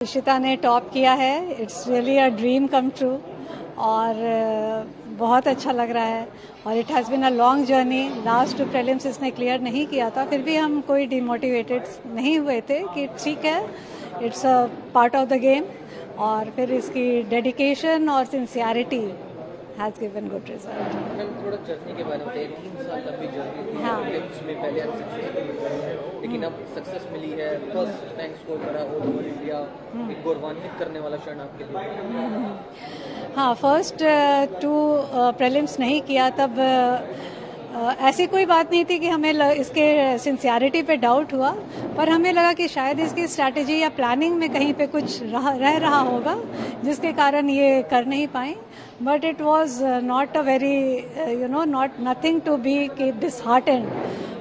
इशिता ने टॉप किया है। It's really a dream come true और बहुत अच्छा लग रहा है और it has been a long journey. Last prelims इसने क्लियर नहीं किया था, फिर भी हम कोई डिमोटिवेटेड नहीं हुए थे कि ठीक है, it's a part of the game. और फिर इसकी डेडिकेशन और sincerity has given good result. Ma'am थोड़ा जर्नी के बारे में बताइए। 3 साल लंबी जर्नी थी। हाँ। में पहले लेकिन अब सक्सेस मिली है। फर्स्ट रैंक स्कोर करा ऑल ओवर इंडिया, एक गौरवान्वित करने वाला क्षण आपके लिए। हाँ, फर्स्ट 2 प्रीलिम्स नहीं किया तब ऐसी कोई बात नहीं थी कि हमें इसके सिंसियरिटी पे डाउट हुआ, पर हमें लगा कि शायद इसकी स्ट्रैटेजी या प्लानिंग में कहीं पे कुछ रह रहा होगा जिसके कारण ये कर नहीं पाए। But it was not a very nothing to be disheartened.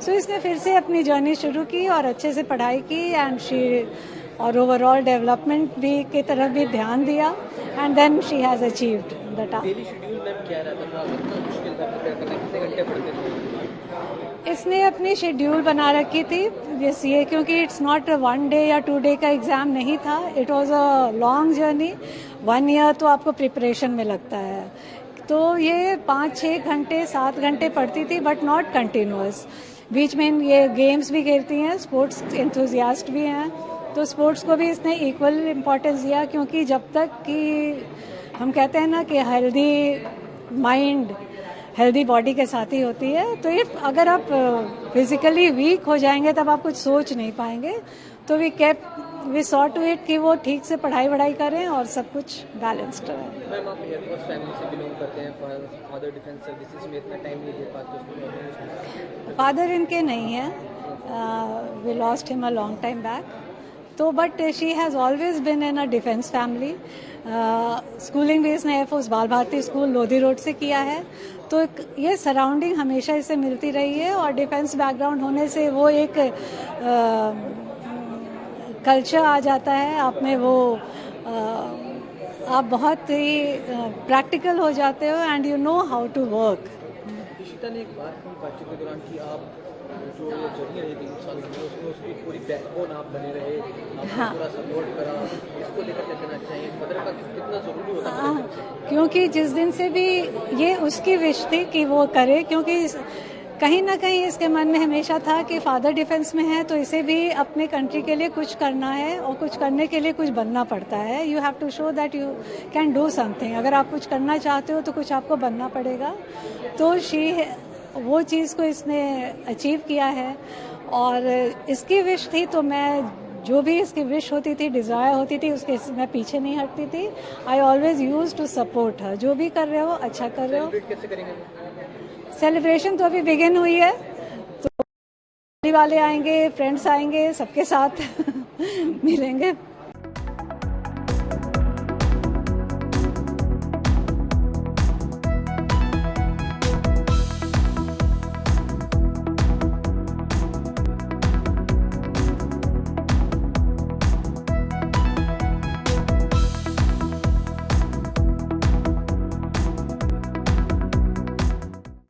So इसने फिर से अपनी जर्नी शुरू की और अच्छे से पढ़ाई की एंड शी और ओवरऑल डेवलपमेंट भी की तरफ भी ध्यान दिया and then she has achieved the task. Daily schedule ma'am क्या रहता था? कितना मुश्किल था प्रिपेयर करना? कितने घंटे पढ़ते थे? इसने अपनी शेड्यूल बना रखी थी ये, क्योंकि इट्स नॉट 1 डे या 2 डे का एग्जाम नहीं था। It was a long journey. 1 year तो आपको प्रिपरेशन में लगता है, तो ये 5-6 घंटे 7 घंटे पढ़ती थी, बट नॉट कंटिन्यूअस। बीच में ये गेम्स भी खेलती हैं, स्पोर्ट्स एंथुजियास्ट भी हैं, तो स्पोर्ट्स को भी इसने इक्वल इम्पोर्टेंस दिया, क्योंकि जब तक कि हम कहते हैं ना कि हेल्दी माइंड हेल्दी बॉडी के साथ ही होती है, तो इफ अगर आप फिजिकली वीक हो जाएंगे तब आप कुछ सोच नहीं पाएंगे। तो वी सॉ टू इट कि वो ठीक से पढ़ाई वढ़ाई करें और सब कुछ बैलेंस्ड रहे। मैम आप एयरफोर्स फैमिली से बिलोंग करते हैं, फादर डिफेंस सर्विसेज में इतना टाइम नहीं दे पाते। फादर इनके नहीं है, we lost him a long time back. तो but she has always been in a defence family. Schooling भी इसने एयरफोर्स बाल भारती स्कूल लोधी रोड से किया है, तो ये सराउंडिंग हमेशा इसे मिलती रही है और डिफेंस बैकग्राउंड होने से वो एक कल्चर आ जाता है आप में, वो आप बहुत ही प्रैक्टिकल हो जाते हो and you know how to work. Ishita ने एक बात की बातचीत के दौरान कि आप जो ये जर्नी रही 3 साल की, उसमें उसकी पूरी बैकबोन आप बने रहे, आपने हाँ। पूरा सपोर्ट करा। इसको लेकर क्या कहना चाहिए? मदर का कितना जरूरी होता है? क्योंकि जिस दिन से भी ये उसकी विश थी कि वो करे, क्योंकि कहीं ना कहीं इसके मन में हमेशा था कि फादर डिफेंस में है तो इसे भी अपने कंट्री के लिए कुछ करना है, और कुछ करने के लिए कुछ बनना पड़ता है। You have to show that you can do something. अगर आप कुछ करना चाहते हो तो कुछ आपको बनना पड़ेगा। तो वो चीज़ को इसने अचीव किया है और इसकी विश थी, तो मैं जो भी इसकी विश होती थी, डिज़ायर होती थी, उसके मैं पीछे नहीं हटती थी। I always use to support her. जो भी कर रहे हो अच्छा कर रहे हो। कैसे करेंगे? सेलिब्रेशन तो अभी बिगिन हुई है, तो वाले आएंगे, फ्रेंड्स आएंगे, सबके साथ मिलेंगे।